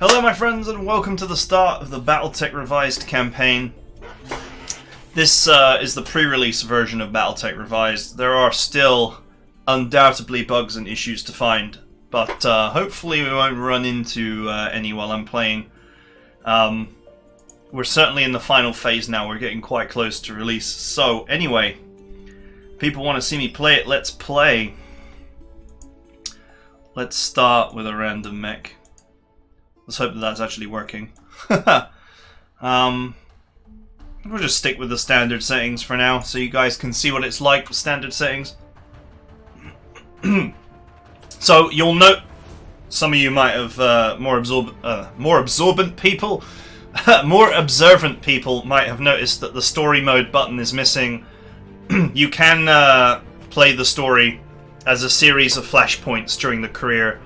Hello my friends and welcome to the start of the Battletech Revised Campaign. This is the pre-release version of Battletech Revised. There are still undoubtedly bugs and issues to find, but hopefully we won't run into any while I'm playing. We're certainly in the final phase now, we're getting quite close to release. So anyway, people want to see me play it, let's play. Let's start with a random mech. Let's hope that that's actually working. We'll just stick with the standard settings for now, so you guys can see what it's like with standard settings. So you'll note, some of you might have more observant people might have noticed that the story mode button is missing. You can play the story as a series of flashpoints during the career.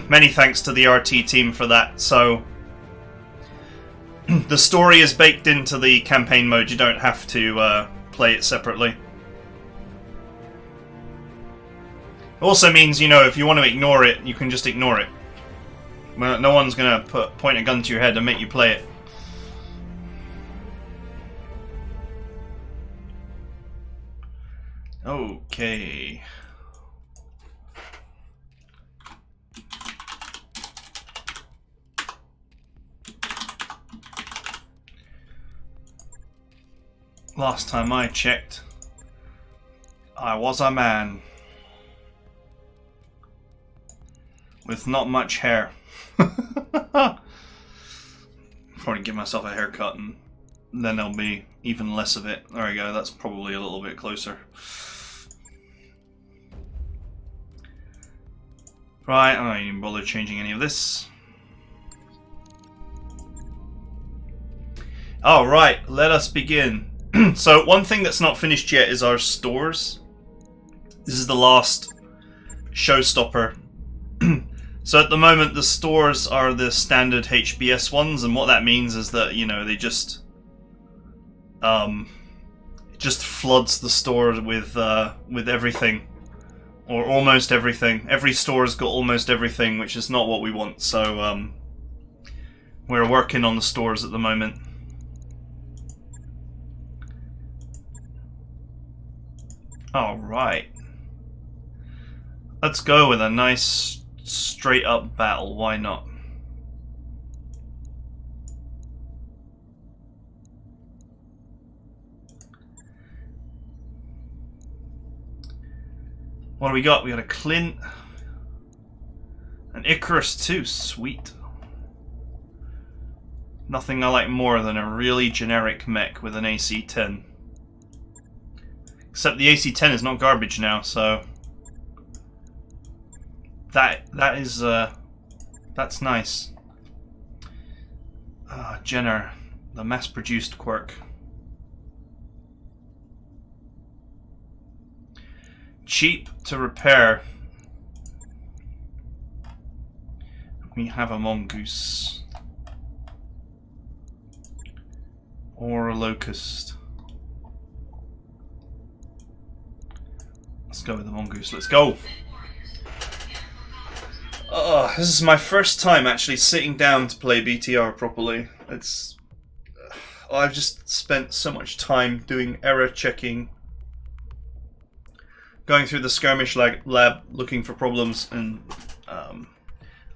Many thanks to the RT team for that. So the story is baked into the campaign mode, you don't have to play it separately. Also means, you know, if you want to ignore it, you can just ignore it. No one's going to point a gun to your head and make you play it. Okay. Last time I checked, I was a man with not much hair. Probably give myself a haircut and then there'll be even less of it. There we go, that's probably a little bit closer. Right, I'm not even bother changing any of this. Alright, let us begin. So one thing that's not finished yet is our stores. This is the last showstopper. So at the moment the stores are the standard HBS ones, and what that means is that, you know, they just it just floods the store with everything, or almost everything. Every store's got almost everything, which is not what we want. So we're working on the stores at the moment. Alright. Let's go with a nice straight up battle, why not? What do we got? We got a Clint. An Icarus too, sweet. Nothing I like more than a really generic mech with an AC-10. Except the AC-10 is not garbage now, so that's nice. Jenner, the mass-produced quirk. Cheap to repair. We have a mongoose or a locust. Let's go with the mongoose. Let's go. This is my first time actually sitting down to play BTR properly. I've just spent so much time doing error checking, going through the skirmish lab looking for problems, and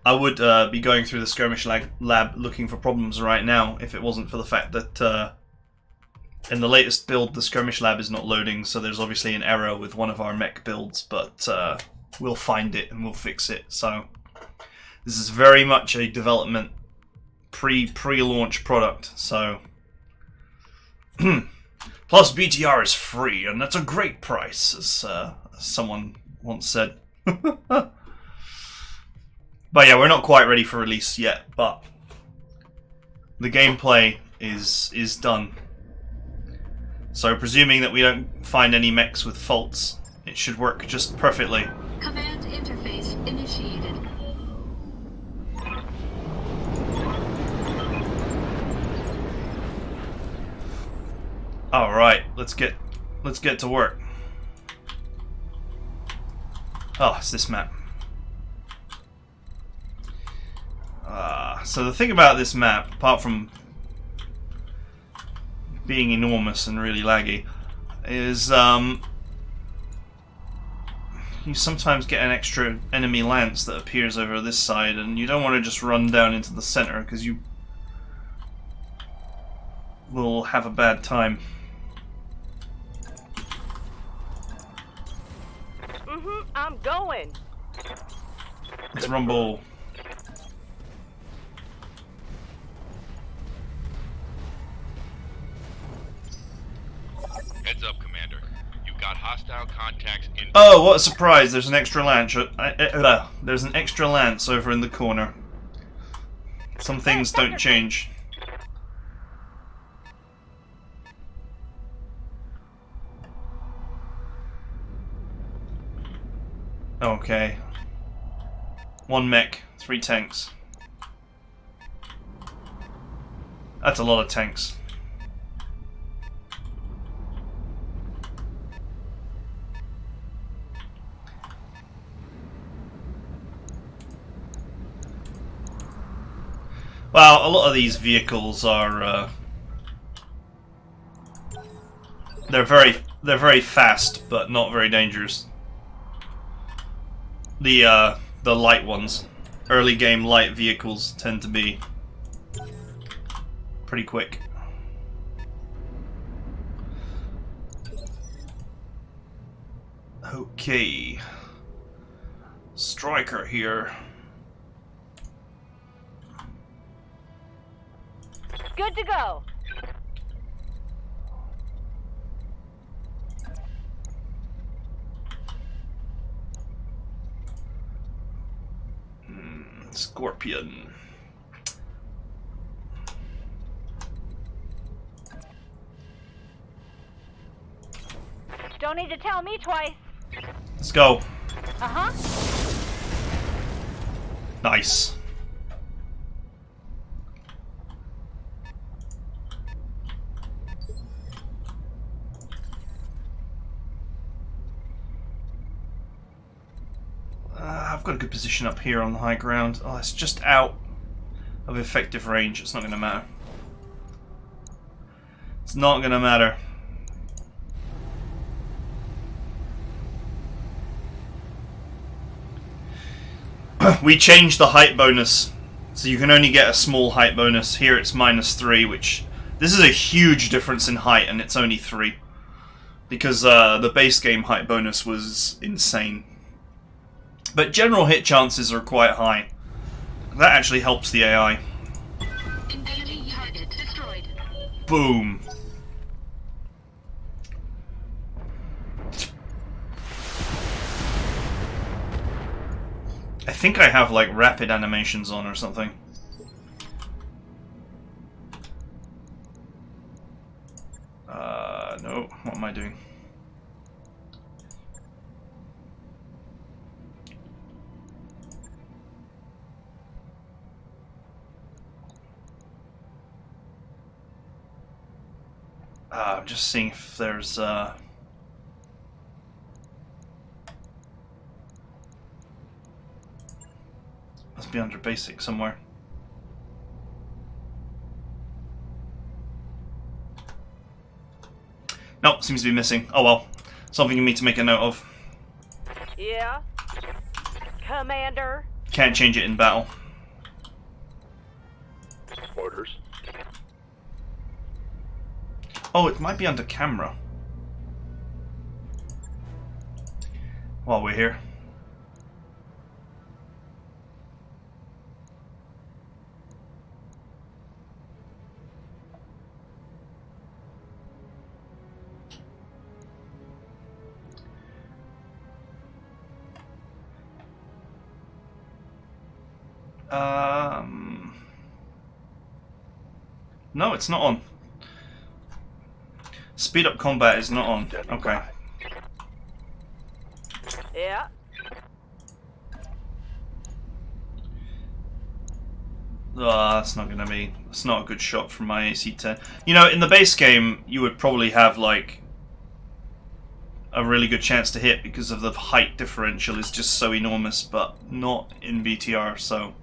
I would be going through the skirmish lab looking for problems right now if it wasn't for the fact that in the latest build the skirmish lab is not loading, so there's obviously an error with one of our mech builds, but we'll find it and we'll fix it. So this is very much a development pre-launch product, so plus BTR is free, and that's a great price, as someone once said. But yeah, we're not quite ready for release yet, but the gameplay is done. So presuming that we don't find any mechs with faults, it should work just perfectly. Command interface initiated. Alright, let's get to work. Oh, it's this map. So the thing about this map, apart from being enormous and really laggy, is you sometimes get an extra enemy lance that appears over this side, and you don't want to just run down into the center because you will have a bad time. I'm going. Let's rumble. Heads up, Commander. You've got hostile contacts in... Oh, what a surprise! There's an extra lance. There's an extra lance over in the corner. Some things don't change. Okay. 1 mech, 3 tanks. That's a lot of tanks. Well, a lot of these vehicles are they're very fast, but not very dangerous. The light ones, early game light vehicles, tend to be pretty quick. Okay, Striker here. Good to go. Scorpion. Don't need to tell me twice. Let's go. Uh-huh. Nice. I've got a good position up here on the high ground. Oh, it's just out of effective range. It's not going to matter. It's not going to matter. We changed the height bonus, so you can only get a small height bonus. Here it's -3, which... This is a huge difference in height, and it's only 3. Because the base game height bonus was insane. But general hit chances are quite high. That actually helps the AI. Engaging target destroyed. Boom. I think I have like rapid animations on or something. No, what am I doing? I'm just seeing if there's must be under basic somewhere. Nope, seems to be missing. Oh well. Something you need to make a note of. Yeah. Commander. Can't change it in battle. Orders. Oh, it might be under camera. While we're here. No, it's not on. Speed up combat is not on. Okay. Yeah. That's not gonna be. It's not a good shot from my AC-10. You know, in the base game, you would probably have like a really good chance to hit because of the height differential is just so enormous, but not in BTR. So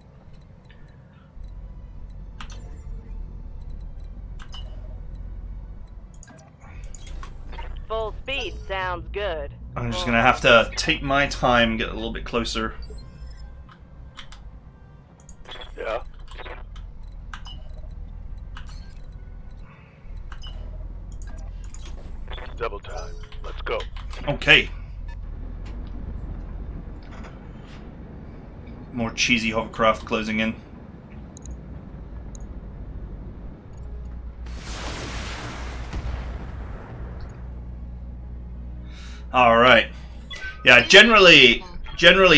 Full speed sounds good. I'm just gonna have to take my time, get a little bit closer. Yeah. Double time. Let's go. Okay. More cheesy hovercraft closing in. All right. Yeah, generally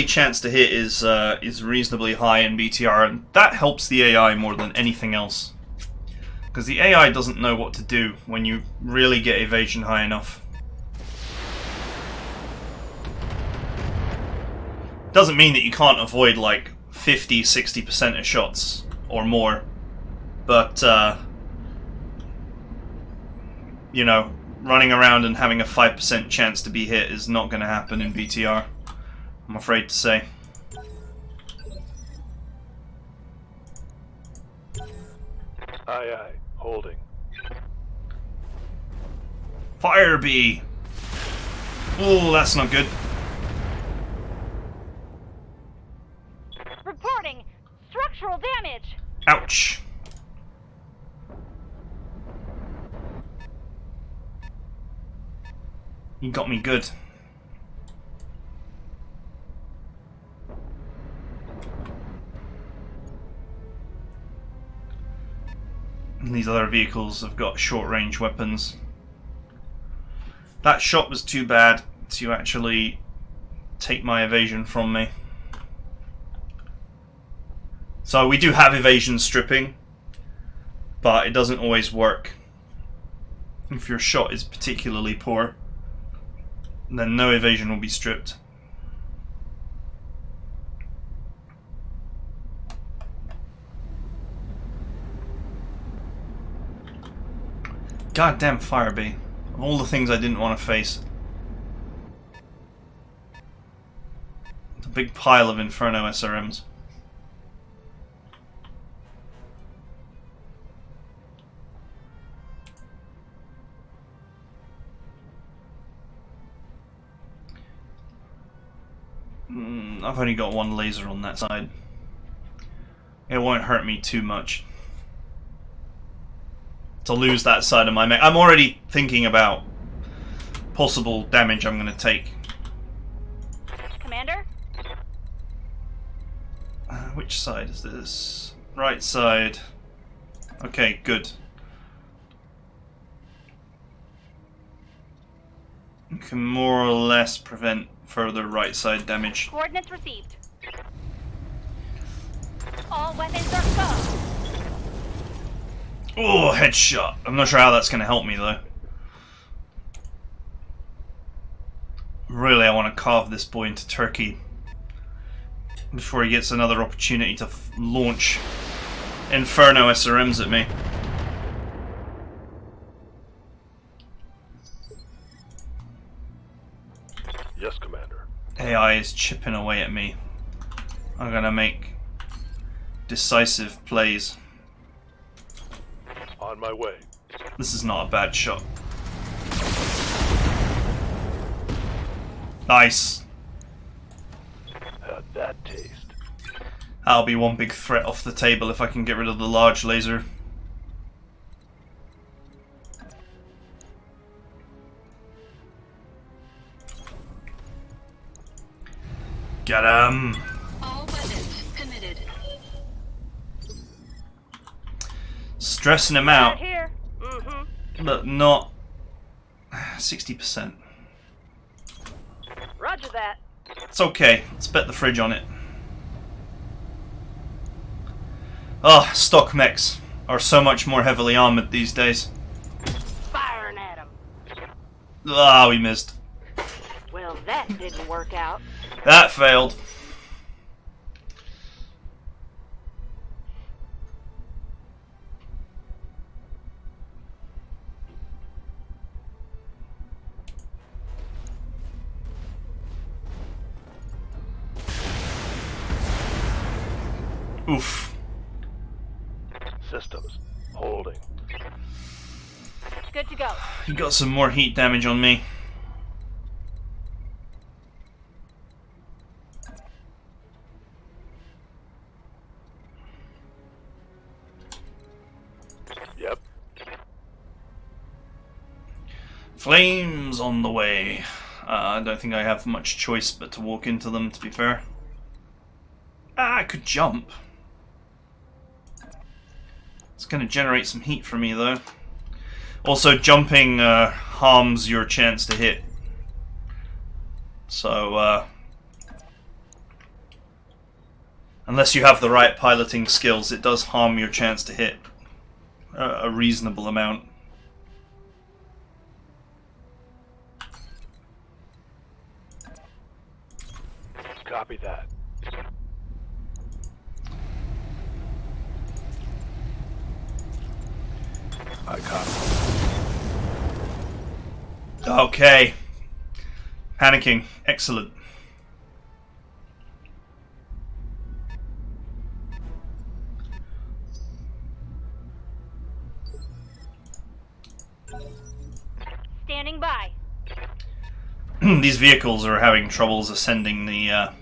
chance to hit is reasonably high in BTR, and that helps the AI more than anything else. Because the AI doesn't know what to do when you really get evasion high enough. Doesn't mean that you can't avoid like 50-60% of shots or more, but you know, running around and having a 5% chance to be hit is not going to happen in BTR, I'm afraid to say. Aye, holding. Fire bee! Ooh, that's not good. Reporting structural damage. Ouch. You got me good. And these other vehicles have got short-range weapons. That shot was too bad to actually take my evasion from me. So we do have evasion stripping, but it doesn't always work. If your shot is particularly poor, then no evasion will be stripped. Goddamn Firebee. Of all the things I didn't want to face. It's a big pile of Inferno SRMs. I've only got one laser on that side. It won't hurt me too much to lose that side of my mech. I'm already thinking about possible damage I'm going to take. Commander? Which side is this? Right side. Okay, good. You can more or less prevent further right side damage. Coordinates received. All weapons are go. Oh, headshot. I'm not sure how that's going to help me though. Really, I want to carve this boy into turkey before he gets another opportunity to launch Inferno SRMs at me. Yes, Commander. AI is chipping away at me. I'm gonna make decisive plays. On my way. This is not a bad shot. Nice. How'd that taste? That'll be one big threat off the table if I can get rid of the large laser. Get him! All weapons committed. Stressing him Right out, here. Mm-hmm. but not 60%. Roger that. It's okay. Let's bet the fridge on it. Oh, stock mechs are so much more heavily armored these days. Firing at him. Ah, we missed. Well, that didn't work out. That failed. Oof. Systems. Holding. Good to go. He got some more heat damage on me. Yep. Flames on the way. I don't think I have much choice but to walk into them, to be fair. I could jump. It's going to generate some heat for me, though. Also, jumping harms your chance to hit. So, unless you have the right piloting skills, it does harm your chance to hit a reasonable amount. Copy that. I copy. Okay. Panicking. Excellent. Standing by. These vehicles are having troubles ascending the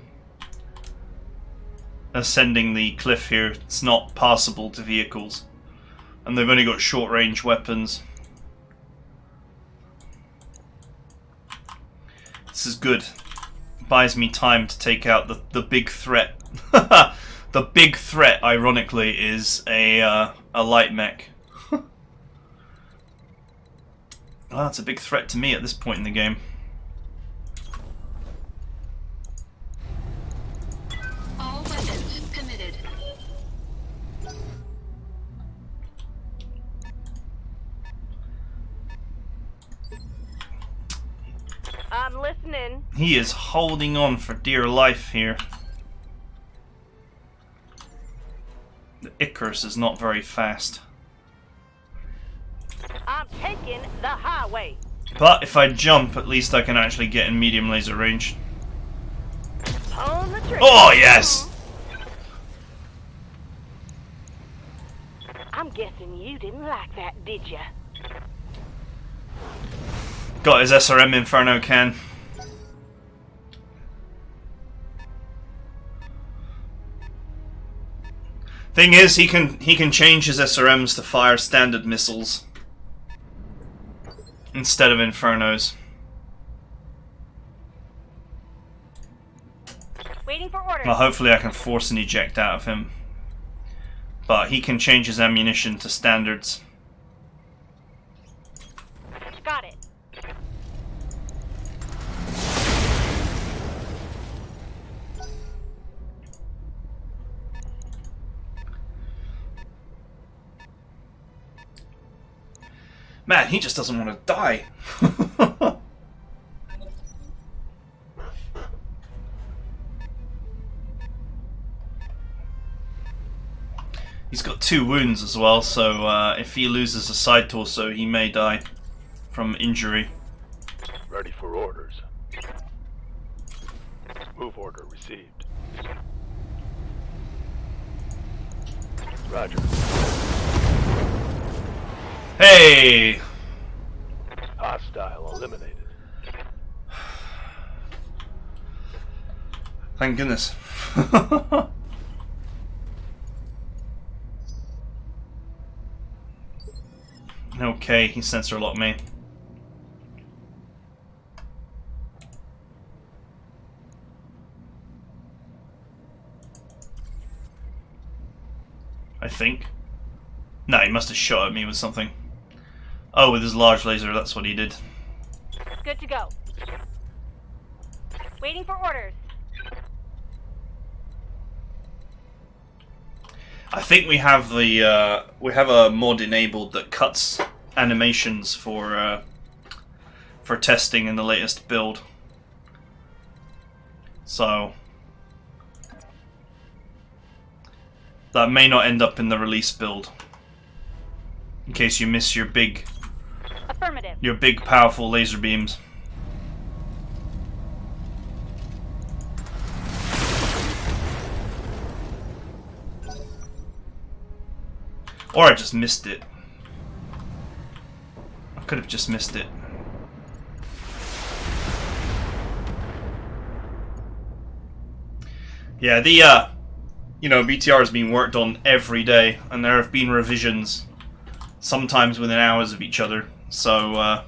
cliff here. It's not passable to vehicles. And they've only got short-range weapons. This is good. Buys me time to take out the big threat. The big threat, ironically, is a light mech. Well, that's a big threat to me at this point in the game. All weapons committed. I'm listening. He is holding on for dear life here. The Icarus is not very fast. I'm taking the highway. But if I jump, at least I can actually get in medium laser range. On the trigger. Oh, yes! I'm guessing you didn't like that, did ya? Got his SRM Inferno can. Thing is, he can change his SRMs to fire standard missiles instead of Infernos. Waiting for orders. Well, hopefully I can force an eject out of him. But he can change his ammunition to standards. Got it. Man, he just doesn't want to die. He's got 2 wounds as well, so if he loses a side torso, he may die from injury. Ready for orders. Move order received. Roger. Hey! Hostile eliminated. Thank goodness. Okay, he sensor locked me. I think. No, he must have shot at me with something. Oh, with his large laser, that's what he did. Good to go. Waiting for orders. I think we have the we have a mod enabled that cuts animations for testing in the latest build. So that may not end up in the release build. In case you miss your big Affirmative. powerful laser beams. Or I just missed it. I could have just missed it. Yeah, the BTR has been worked on every day, and there have been revisions, sometimes within hours of each other. So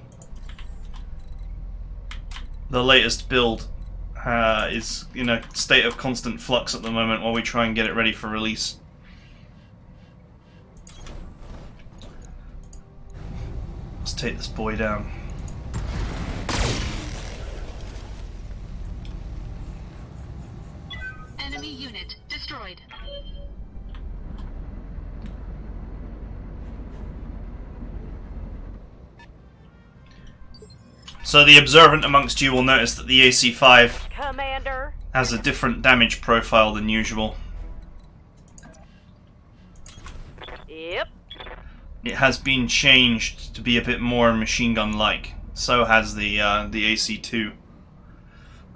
the latest build is in a state of constant flux at the moment while we try and get it ready for release. Let's take this boy down. Enemy unit destroyed. So the observant amongst you will notice that the AC-5 Commander. has a different damage profile than usual. Yep. It has been changed to be a bit more machine gun-like. So has the AC-2.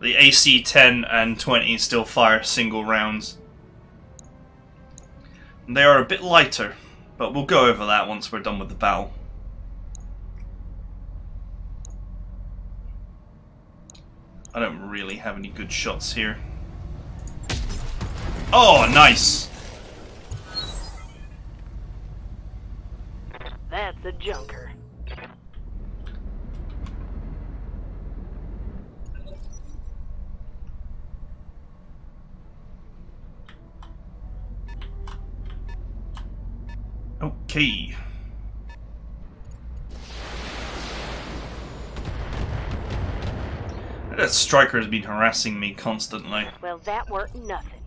The AC-10 and 20 still fire single rounds. They are a bit lighter, but we'll go over that once we're done with the battle. I don't really have any good shots here. Oh, nice! That's a junker. Okay. That striker has been harassing me constantly. Well, that weren't nothing.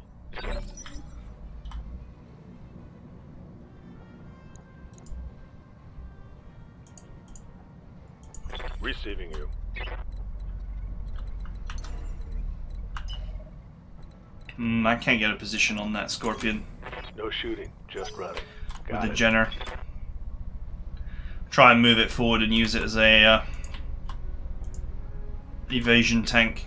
Receiving you. I can't get a position on that Scorpion No shooting, just running. with Got the it. Jenner. Try and move it forward and use it as a evasion tank.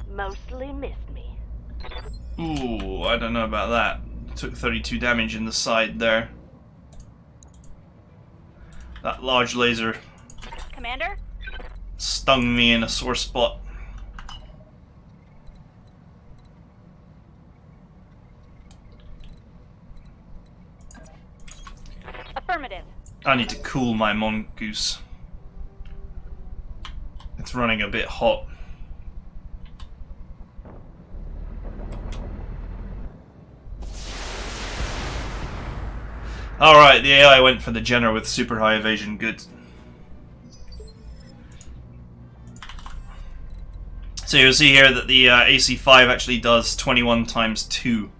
Mostly missed me. Ooh, I don't know about that. Took 32 damage in the side there. That large laser Commander? stung me in a sore spot. Affirmative. I need to cool my mongoose. It's running a bit hot. Alright, the AI went for the Jenner with super high evasion, good. So you'll see here that the AC-5 actually does 21 times 2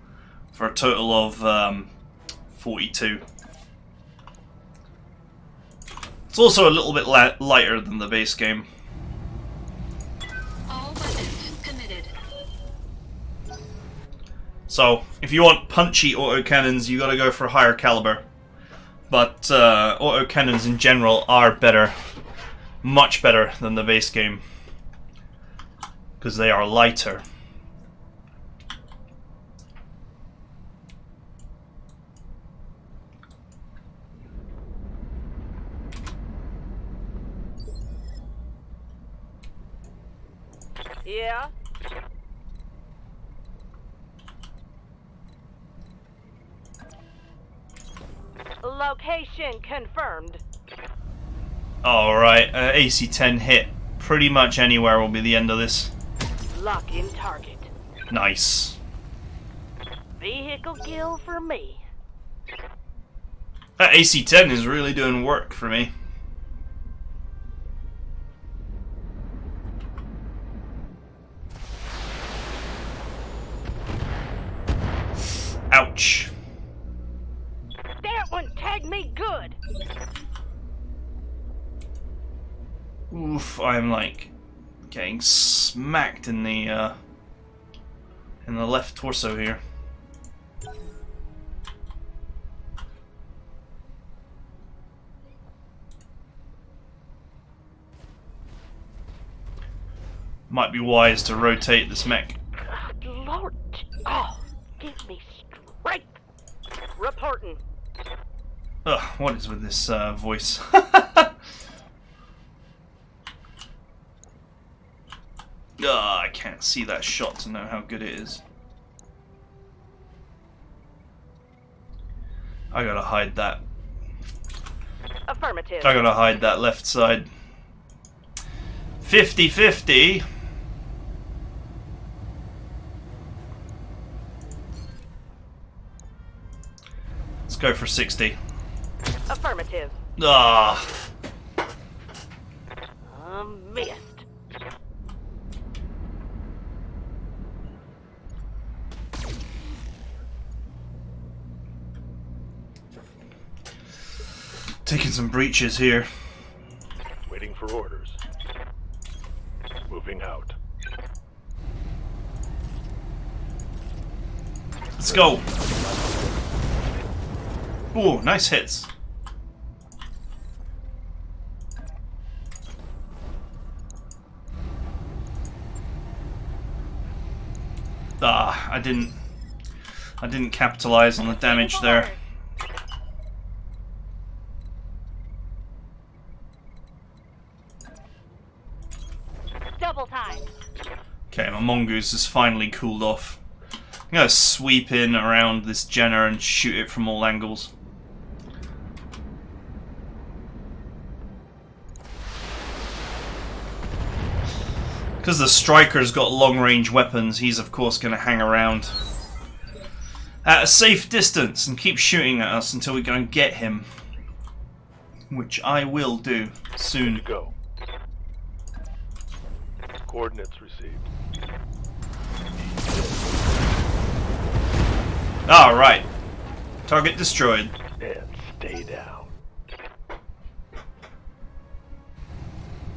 for a total of 42. It's also a little bit lighter than the base game. All weapons committed. So, if you want punchy autocannons, you gotta go for a higher caliber. But autocannons in general are better, much better than the base game, because they are lighter. Yeah? Location confirmed. Alright, AC-10 hit. Pretty much anywhere will be the end of this. Lock in target. Nice. Vehicle kill for me. That AC-10 is really doing work for me. Ouch. That one tagged me good. Oof, I'm like getting smacked in the left torso here. Might be wise to rotate this mech. God, Lord. Oh, give me strength. Reporting. Ugh, what is with this voice? I can't see that shot to know how good it is. I gotta hide that. Affirmative. I gotta hide that left side. 50-50. Let's go for 60. Affirmative. Ah. Missed. Taking some breaches here. Waiting for orders. Moving out. Let's go. Ooh, nice hits. Ah, I didn't capitalize on the damage there. Double time. Okay, my mongoose has finally cooled off. I'm gonna sweep in around this Jenner and shoot it from all angles. Because the striker's got long-range weapons, he's of course going to hang around at a safe distance and keep shooting at us until we go and get him. Which I will do soon. Good to go. Coordinates received. Alright. Target destroyed. And stay down.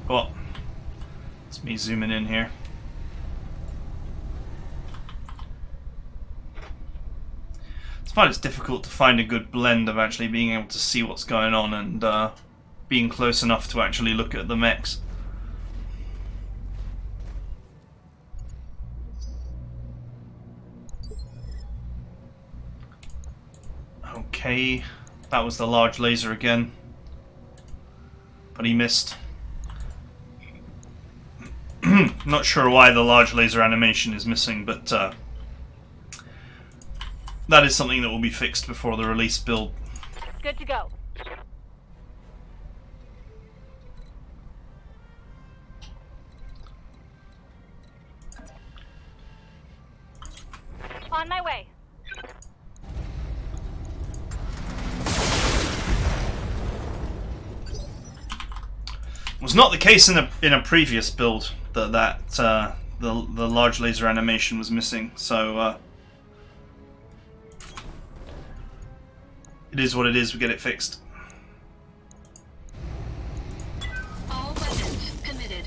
Oh. It's me zooming in here. I find it's difficult to find a good blend of actually being able to see what's going on and being close enough to actually look at the mechs. Okay, that was the large laser again, but he missed. Not sure why the large laser animation is missing, but that is something that will be fixed before the release build. Good to go. On my way. Was not the case in a previous build that the large laser animation was missing, so it is what it is. We get it fixed. All weapons committed.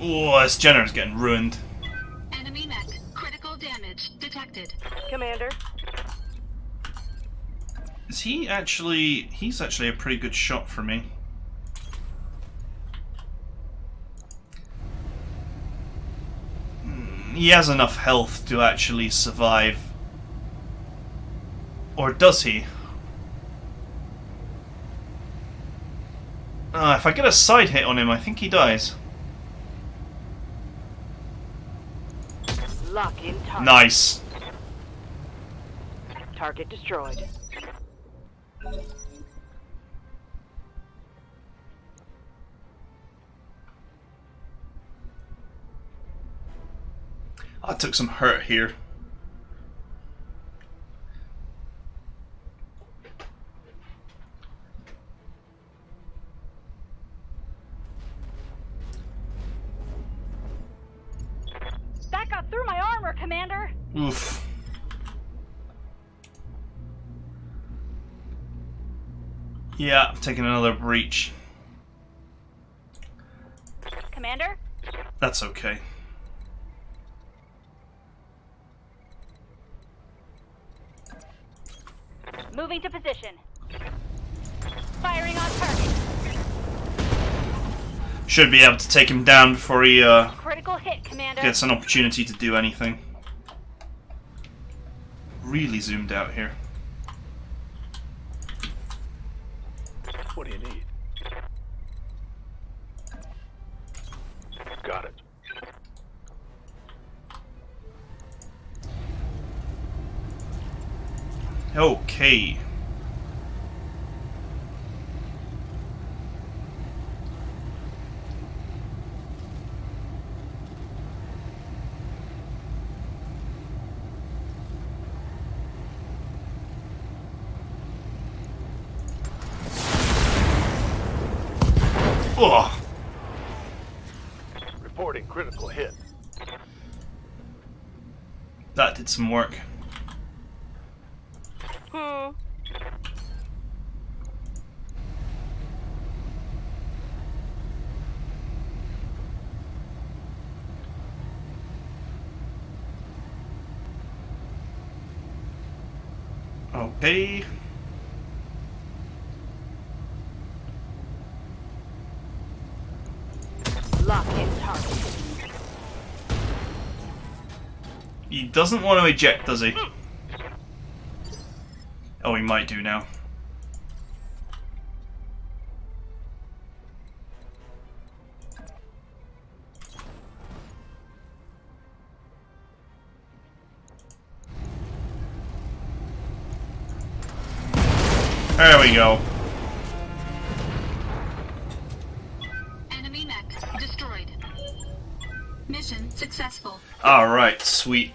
Oh, this Jenner's getting ruined. Enemy mech. Critical damage detected. Commander. Is he actually? He's actually a pretty good shot for me. He has enough health to actually survive. Or does he? If I get a side hit on him, I think he dies. Lock in target. Nice. Target destroyed. I took some hurt here. That got through my armor, Commander. Oof. Yeah, I've taken another breach. Commander? That's okay. Moving to position. Firing on target. Should be able to take him down before he Critical hit, Commander. gets an opportunity to do anything. Really zoomed out here. What do you need? Got it. Okay. Ugh. Reporting critical hit. That did some work. Okay. Lock in target. He doesn't want to eject, does he? Oh, he might do now. There we go. Enemy mech destroyed. Mission successful. Alright, sweet.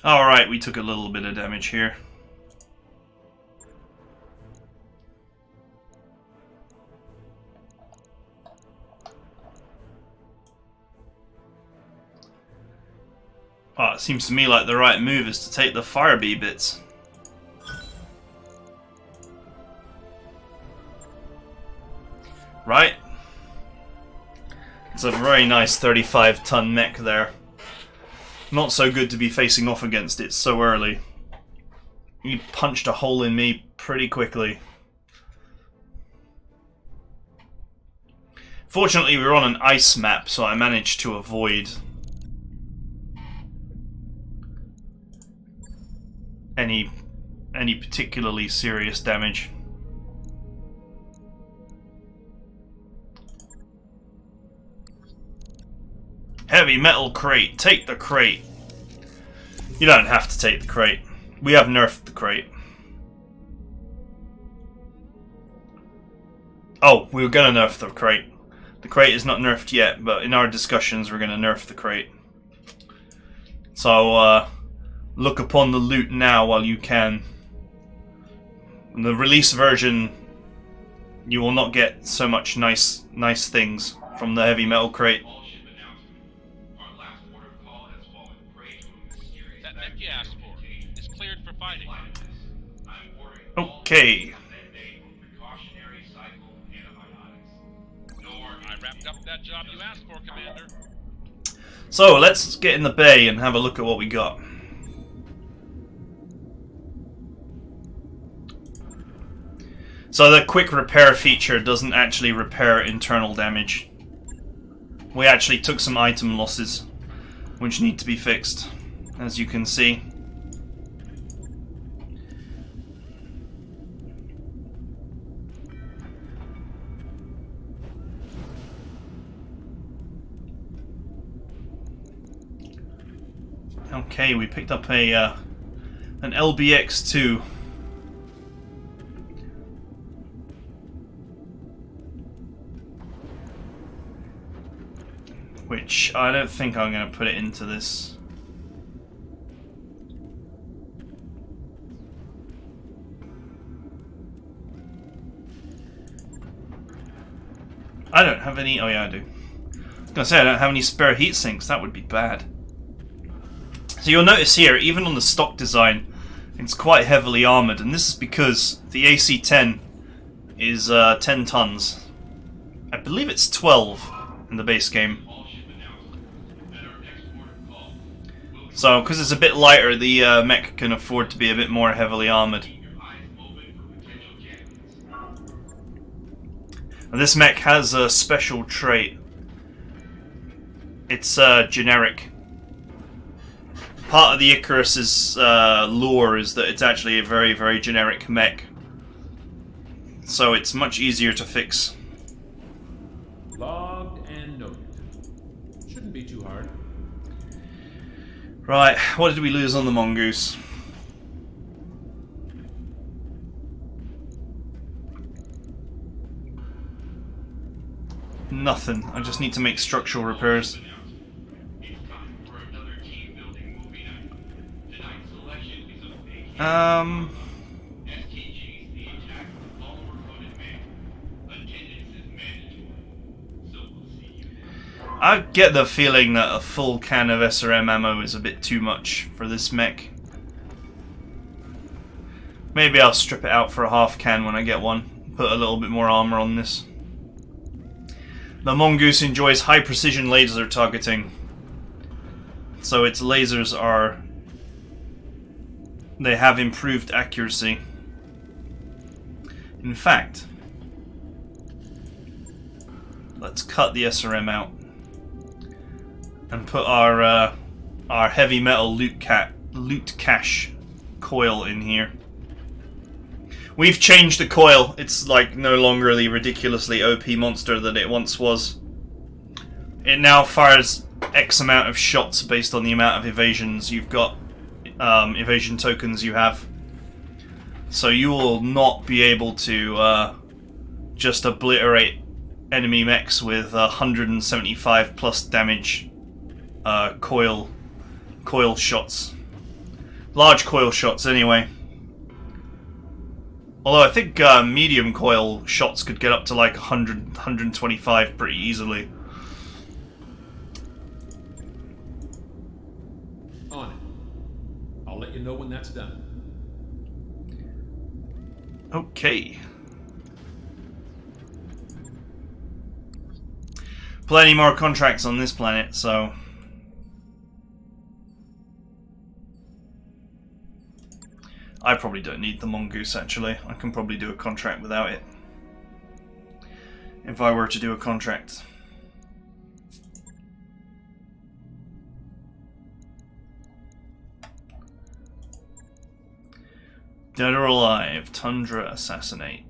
Alright, we took a little bit of damage here. Oh, it seems to me like the right move is to take the fire bee bits. Right? It's a very nice 35-ton mech there. Not so good to be facing off against it so early. He punched a hole in me pretty quickly. Fortunately, we were on an ice map, so I managed to avoid any particularly serious damage. Heavy metal crate. Take the crate. You don't have to take the crate. We have nerfed the crate. Oh, we were gonna nerf the crate. The crate is not nerfed yet, but in our discussions we're gonna nerf the crate. So, look upon the loot now while you can. In the release version, you will not get so much nice things from the heavy metal crate. That mech you asked for is cleared for fighting. Okay. I wrapped up that job you asked for, Commander. So, let's get in the bay and have a look at what we got. So the quick repair feature doesn't actually repair internal damage. We actually took some item losses, which need to be fixed, as you can see. Okay, we picked up a an LBX-2. Which I don't think I'm going to put it into this. I don't have any. Oh yeah, I do. I was going to say I don't have any spare heat sinks. That would be bad. So you'll notice here, even on the stock design, it's quite heavily armoured, and this is because the AC-10 is 10 tons. I believe it's 12 in the base game. So, because it's a bit lighter, the mech can afford to be a bit more heavily armoured. And this mech has a special trait. It's generic. Part of the Icarus's lore is that it's actually a very, very generic mech. So it's much easier to fix. Logged and noted. Shouldn't be too hard. Right, what did we lose on the mongoose? Nothing. I just need to make structural repairs. I get the feeling that a full can of SRM ammo is a bit too much for this mech. Maybe I'll strip it out for a half can when I get one. Put a little bit more armor on this. The mongoose enjoys high precision laser targeting. So its lasers are... they have improved accuracy. In fact, let's cut the SRM out and put our heavy metal loot cache coil in here. We've changed the coil. It's like no longer the ridiculously OP monster that it once was. It now fires X amount of shots based on the amount of evasions you've got, evasion tokens you have. So you will not be able to just obliterate enemy mechs with 175 plus damage coil shots. Large coil shots anyway. Although I think medium coil shots could get up to like 100, 125 pretty easily. On it. I'll let you know when that's done. Okay. Plenty more contracts on this planet, so... I probably don't need the mongoose, actually. I can probably do a contract without it. If I were to do a contract. Dead or alive, Tundra assassinate.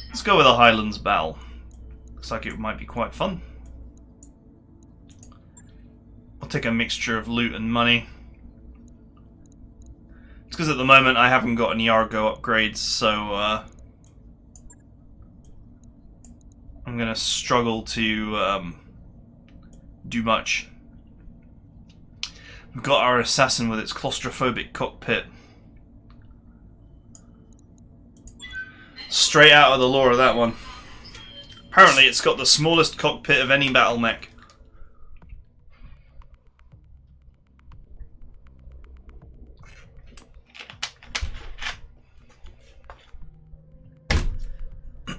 Let's go with a Highlands Bell. Looks like it might be quite fun. I'll take a mixture of loot and money. It's because at the moment I haven't got any Argo upgrades, so I'm gonna struggle to do much. We've got our assassin with its claustrophobic cockpit. Straight out of the lore of that one. Apparently it's got the smallest cockpit of any battle mech.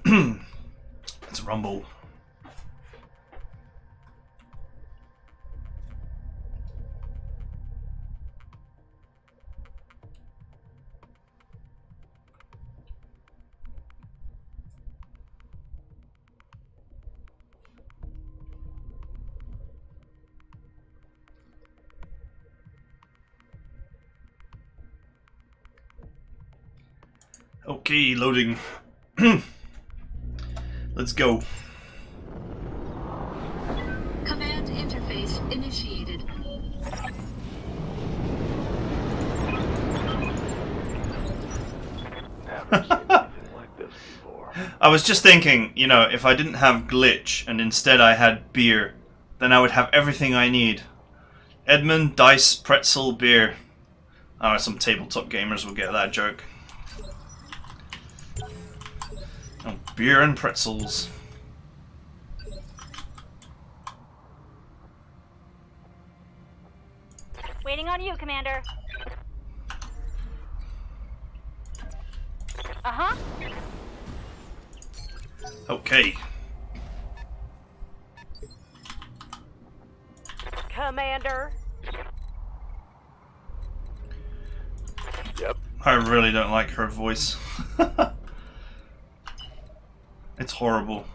Let's rumble. Okay, loading. Let's go. Command interface initiated. Never seen anything like this before. I was just thinking, you know, if I didn't have glitch and instead I had beer, then I would have everything I need. Edmon, dice, pretzel, beer. Oh, some tabletop gamers will get that joke. Oh, beer and pretzels. Waiting on you, Commander. Uh-huh. Commander. Yep. I really don't like her voice. It's horrible.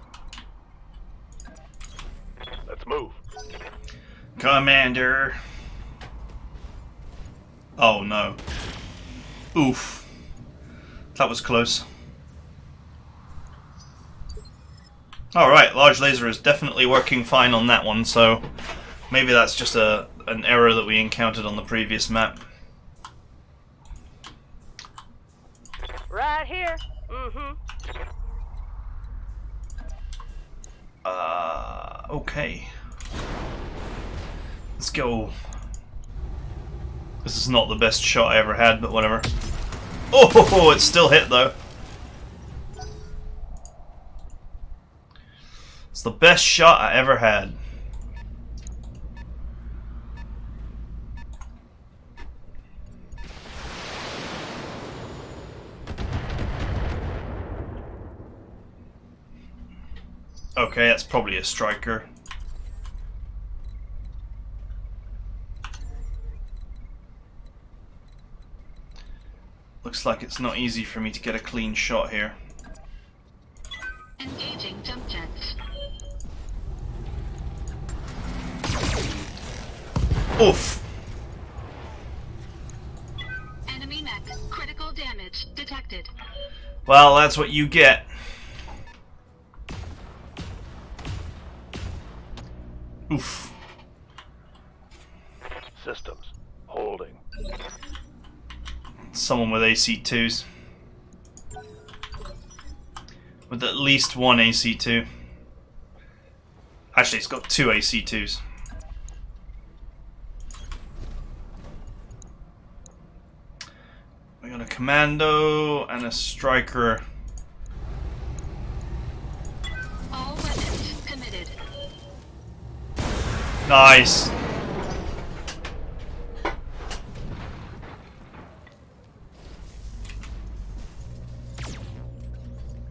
Let's move. Commander. Oh no. Oof. That was close. Alright, large laser is definitely working fine on that one, so maybe that's just an error that we encountered on the previous map. Right here. Mm-hmm. Okay. Let's go. This is not the best shot I ever had, but whatever. Oh, it still hit though. It's the best shot I ever had. Okay, that's probably a striker. Looks like it's not easy for me to get a clean shot here. Engaging jump jets. Oof! Enemy mech. Critical damage detected. Well, that's what you get. Oof. Systems. Holding. Someone with AC2s. With at least one AC2. Actually, it's got two AC2s. We got a commando and a striker. All weapons committed. Nice.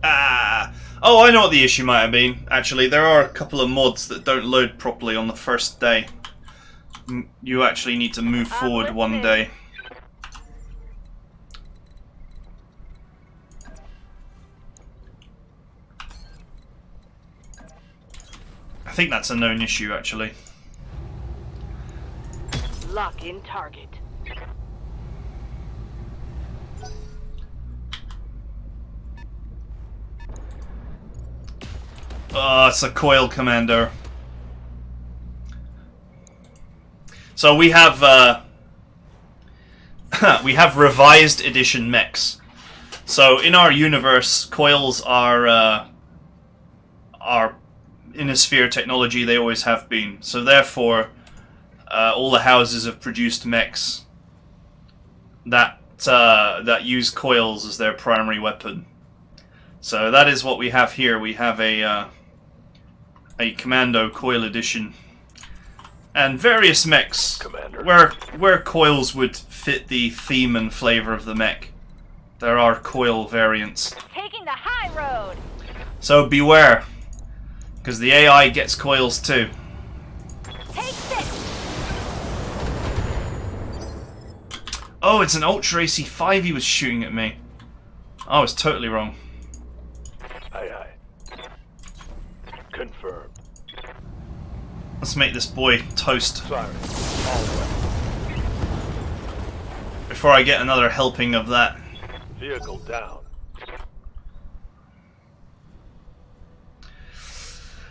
Ah. Oh, I know what the issue might have been. Actually, there are a couple of mods that don't load properly on the first day. You actually need to move forward one day. I think that's a known issue, actually. Lock in target. Oh, it's a coil commander. So we have we have revised edition mechs. So in our universe, coils are Innisphere technology. They always have been. So therefore, all the houses have produced mechs that that use coils as their primary weapon. So that is what we have here. We have a commando coil edition, and various mechs Commander. where coils would fit the theme and flavor of the mech. There are coil variants. Taking the high road. So beware, because the AI gets coils too. Take this. Oh, it's an Ultra AC5 he was shooting at me. I was totally wrong. Aye, aye. Confirmed. Let's make this boy toast Sorry. All right. before I get another helping of that. Vehicle down.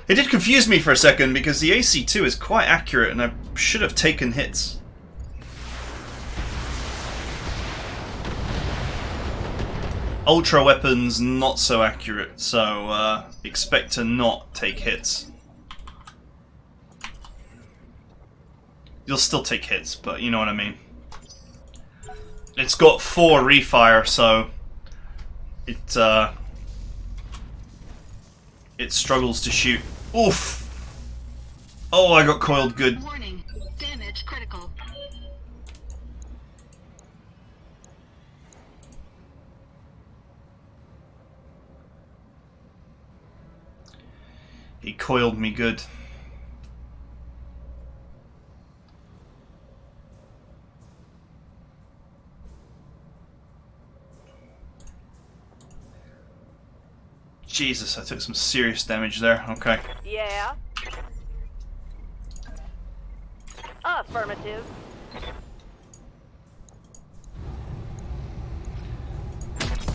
It did confuse me for a second because the AC2 is quite accurate and I should have taken hits. Ultra weapons not so accurate, so expect to not take hits. You'll still take hits, but you know what I mean. It's got 4 refire, so it struggles to shoot. Oof! Oh, I got coiled good. Warning. Damage critical. He coiled me good. Jesus, I took some serious damage there. Okay. Yeah. Affirmative.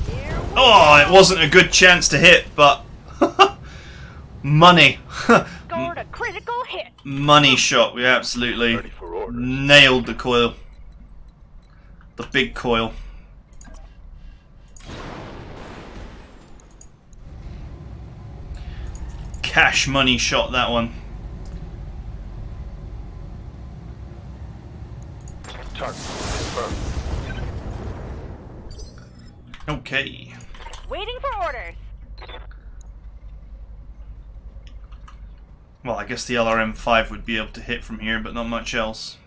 Here we Oh, it go. wasn't a good chance to hit, but money. Scored a critical hit. Money shot. We absolutely Ready for orders. nailed the coil. The big coil. Cash money shot, that one. Target confirmed. Okay. Waiting for orders. Well, I guess the LRM-5 would be able to hit from here, but not much else.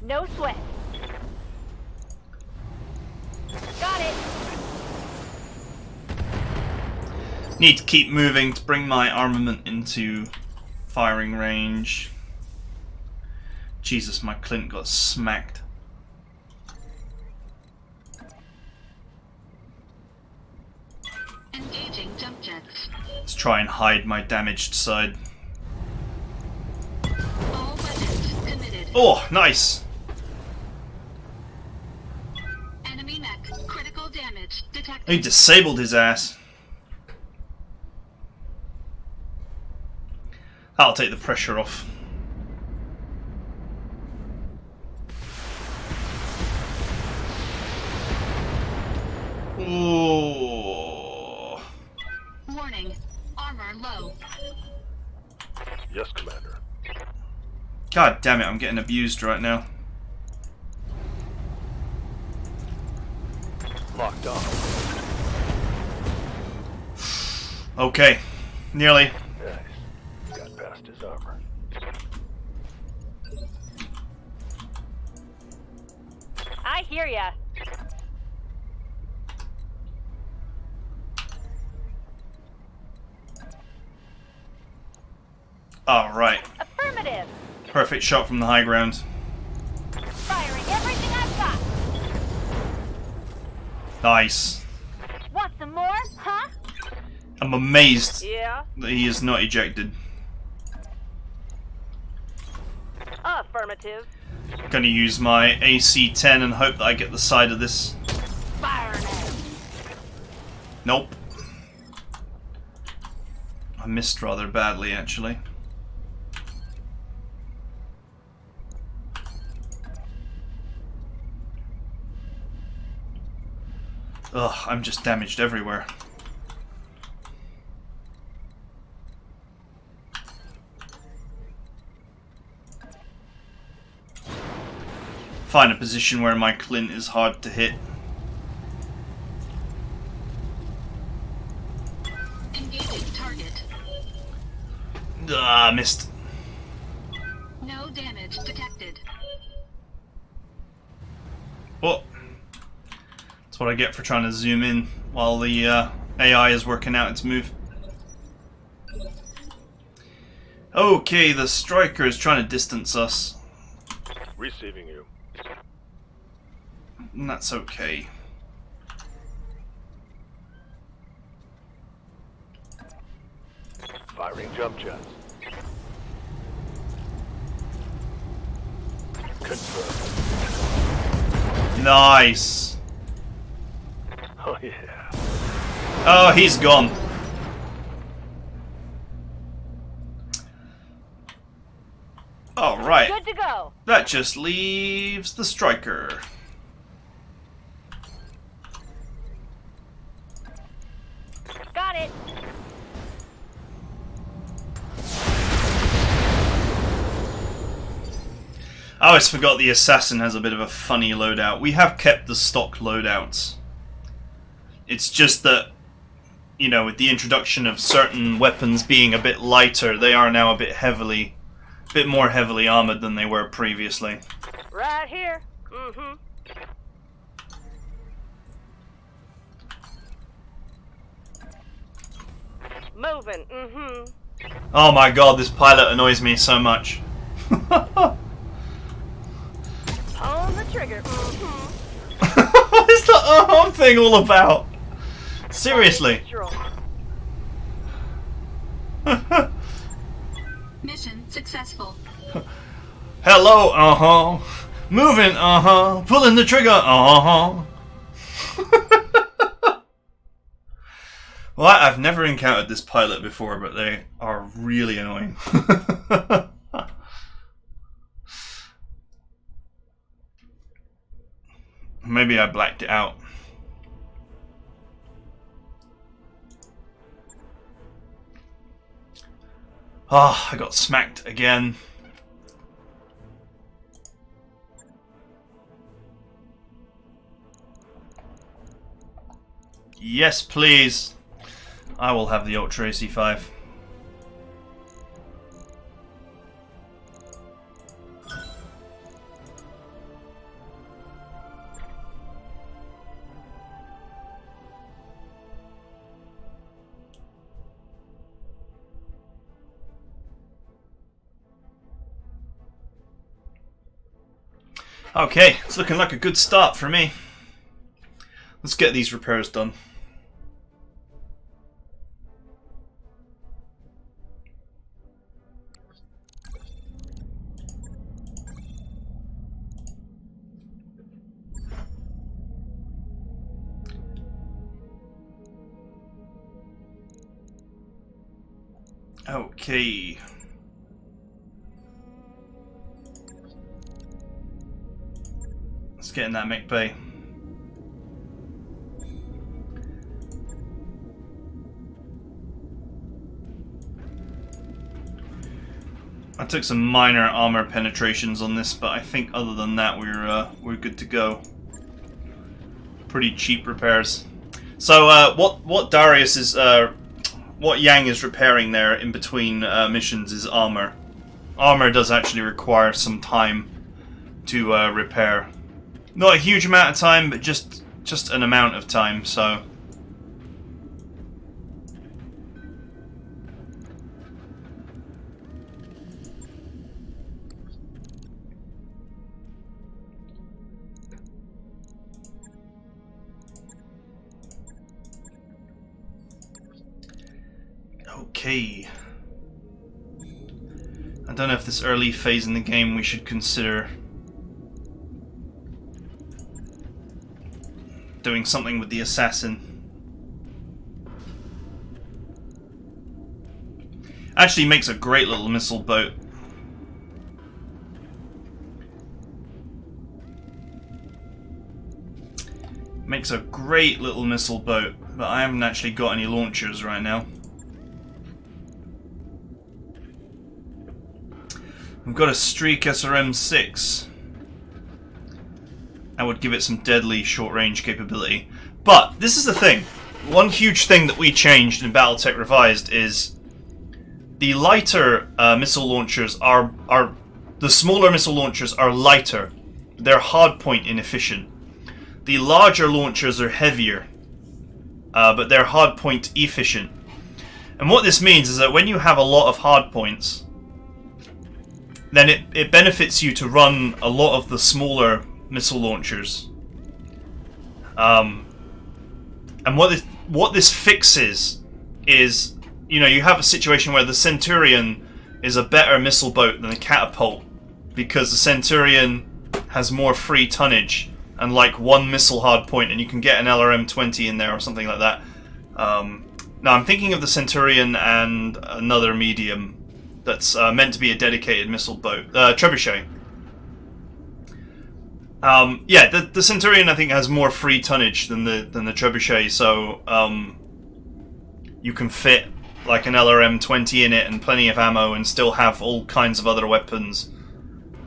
No sweat. Got it. Need to keep moving to bring my armament into firing range. Jesus, my Clint got smacked. Engaging jump jets. Let's try and hide my damaged side. All weapons committed. Oh, nice! Enemy mech. Critical damage detected. He disabled his ass. That'll take the pressure off. Ooh. Warning. Armor low. Yes, Commander. God damn it, I'm getting abused right now. Locked on. Okay, nearly. Nice. Got past his armor. I hear ya. Alright, Affirmative. perfect shot from the high ground. Firing everything I've got. Nice. Want some more? Huh? I'm amazed Yeah. that he is not ejected. Affirmative. Gonna use my AC-10 and hope that I get the side of this. Fire now. Nope. I missed rather badly, actually. Ugh, I'm just damaged everywhere. Find a position where my Clint is hard to hit. Engaging target. Ah, missed. No damage detected. Oh. That's what I get for trying to zoom in while the AI is working out its move. Okay, the striker is trying to distance us. Receiving you. And that's okay. Firing jump jets. Confirmed. Nice. Oh yeah. Oh, he's gone. Alright. Good to go. That just leaves the striker. Got it. I always forgot the assassin has a bit of a funny loadout. We have kept the stock loadouts. It's just that, you know, with the introduction of certain weapons being a bit lighter, they are now a bit more heavily armored than they were previously. Right here. Mm-hmm. Moving. Mm-hmm. Oh my god, this pilot annoys me so much. On the trigger. Mm-hmm. What is the thing all about? Seriously. Mission successful. Hello, moving, pulling the trigger, Well, I've never encountered this pilot before, but they are really annoying. Maybe I blacked it out. Ah, I got smacked again. Yes, please. I will have the Ultra AC5. Okay, it's looking like a good start for me. Let's get these repairs done. Okay. Let's get in that mech bay. I took some minor armor penetrations on this, but I think other than that we're good to go. Pretty cheap repairs. So what Darius is what Yang is repairing there in between missions is armor. Armor does actually require some time to repair. Not a huge amount of time, but just an amount of time, so... Okay. I don't know if this early phase in the game we should consider doing something with the assassin. Actually makes a great little missile boat. Makes a great little missile boat, but I haven't actually got any launchers right now. We've got a Streak SRM-6. I would give it some deadly short-range capability. But, this is the thing. One huge thing that we changed in Battletech Revised is the lighter missile launchers are... The smaller missile launchers are lighter. They're hardpoint inefficient. The larger launchers are heavier, but they're hardpoint efficient. And what this means is that when you have a lot of hardpoints, then it benefits you to run a lot of the smaller missile launchers. And what this fixes is, you know, you have a situation where the Centurion is a better missile boat than the Catapult because the Centurion has more free tonnage and like one missile hardpoint, and you can get an LRM-20 in there or something like that. Now I'm thinking of the Centurion and another medium that's meant to be a dedicated missile boat, Trebuchet. Yeah, the Centurion I think has more free tonnage than the Trebuchet, so you can fit like an LRM-20 in it and plenty of ammo and still have all kinds of other weapons.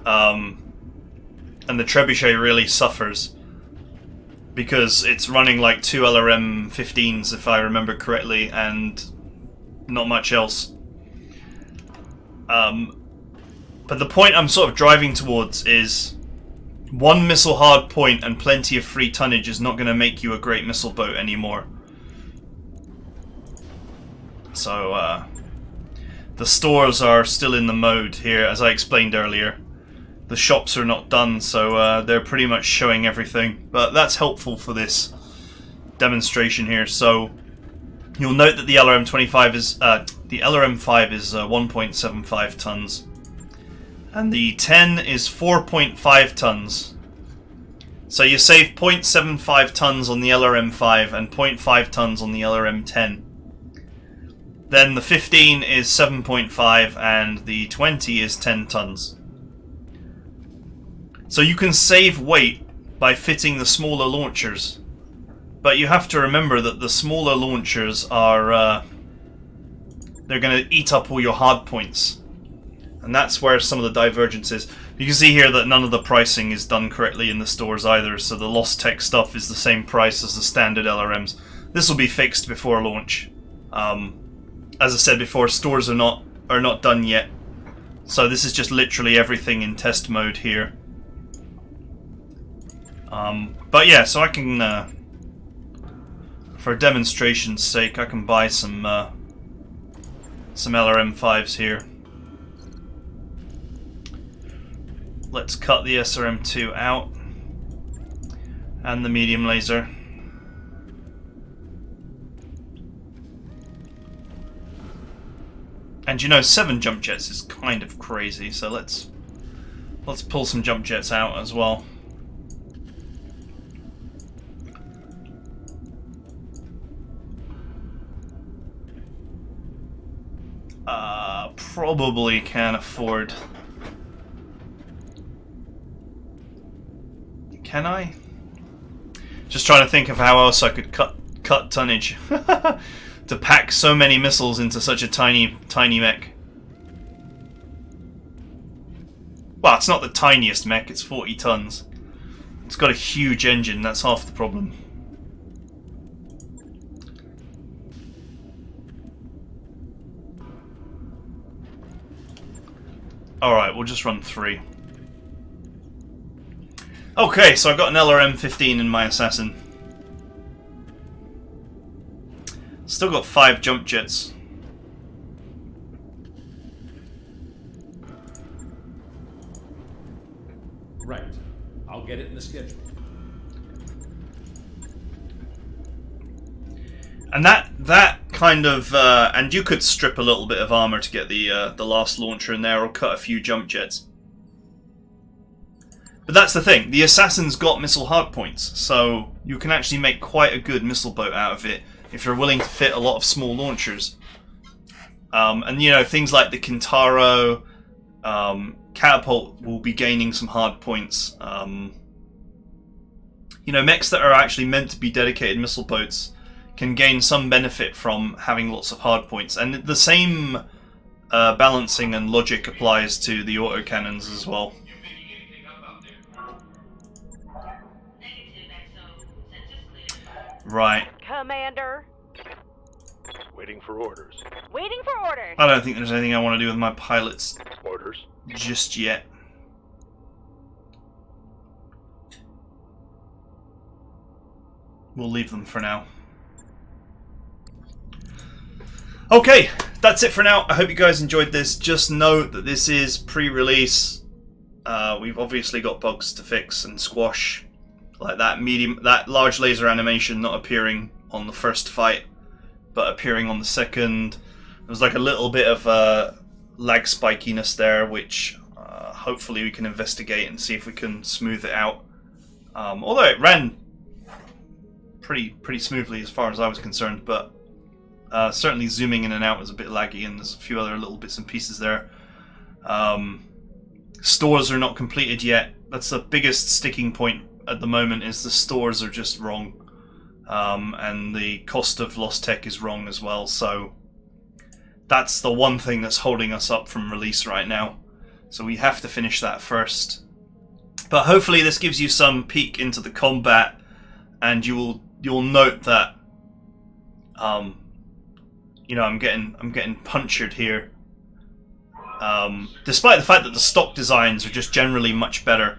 And the Trebuchet really suffers because it's running like 2 LRM-15s if I remember correctly and not much else. But the point I'm sort of driving towards is one missile hard point and plenty of free tonnage is not going to make you a great missile boat anymore. So, the stores are still in the mode here, as I explained earlier. the shops are not done, so they're pretty much showing everything. But that's helpful for this demonstration here. So you'll note that the LRM-25 is the LRM-5 is 1.75 tons, and the 10 is 4.5 tons. So you save 0.75 tons on the LRM-5 and 0.5 tons on the LRM-10. Then the 15 is 7.5 and the 20 is 10 tons. So you can save weight by fitting the smaller launchers. But you have to remember that the smaller launchers are... they're going to eat up all your hard points. And that's where some of the divergence is. You can see here that none of the pricing is done correctly in the stores either, so the Lost Tech stuff is the same price as the standard LRMs. This will be fixed before launch. As I said before, stores are not done yet. So this is just literally everything in test mode here. But yeah, so I can... for demonstration's sake, I can buy some LRM-5s here. Let's cut the SRM-2 out and the medium laser. And you know, 7 jump jets is kind of crazy, so let's pull some jump jets out as well. Probably can't afford. Can I? Just trying to think of how else I could cut tonnage to pack so many missiles into such a tiny mech. Well, it's not the tiniest mech, it's 40 tons. It's got a huge engine, that's half the problem. Alright, we'll just run 3. Okay, so I've got an LRM-15 in my assassin. Still got 5 jump jets. Right. I'll get it in the schedule. And that kind of and you could strip a little bit of armor to get the last launcher in there, or cut a few jump jets. But that's the thing, the assassin's got missile hardpoints, so you can actually make quite a good missile boat out of it if you're willing to fit a lot of small launchers. And you know, things like the Kintaro, Catapult will be gaining some hardpoints. You know, mechs that are actually meant to be dedicated missile boats can gain some benefit from having lots of hardpoints. And the same balancing and logic applies to the autocannons as well. Right. Commander. Waiting for orders. Waiting for orders. I don't think there's anything I want to do with my pilots Orders. just yet. We'll leave them for now. Okay, that's it for now. I hope you guys enjoyed this. Just note that this is pre-release. We've obviously got bugs to fix and squash, like that large laser animation not appearing on the first fight, but appearing on the second. There was like a little bit of lag spikiness there, which hopefully we can investigate and see if we can smooth it out. Although it ran pretty smoothly as far as I was concerned, but certainly zooming in and out was a bit laggy, and there's a few other little bits and pieces there. Stores are not completed yet. That's the biggest sticking point at the moment, is the stores are just wrong. And the cost of Lost Tech is wrong as well, so that's the one thing that's holding us up from release right now. So we have to finish that first. But hopefully this gives you some peek into the combat, and you'll note that you know, I'm getting punctured here. Despite the fact that the stock designs are just generally much better,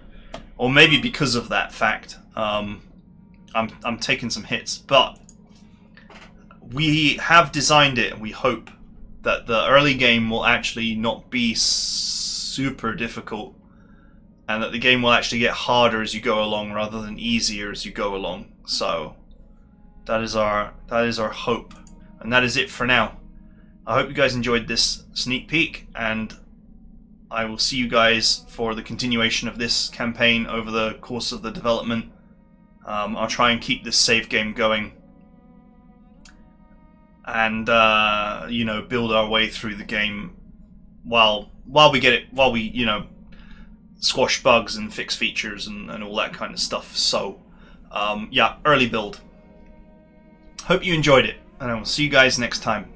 or maybe because of that fact, I'm taking some hits. But we have designed it, and we hope that the early game will actually not be super difficult, and that the game will actually get harder as you go along rather than easier as you go along. So that is our hope, and that is it for now. I hope you guys enjoyed this sneak peek, and I will see you guys for the continuation of this campaign over the course of the development. I'll try and keep this save game going, and you know, build our way through the game while we squash bugs and fix features and all that kind of stuff. So yeah, early build. Hope you enjoyed it, and I will see you guys next time.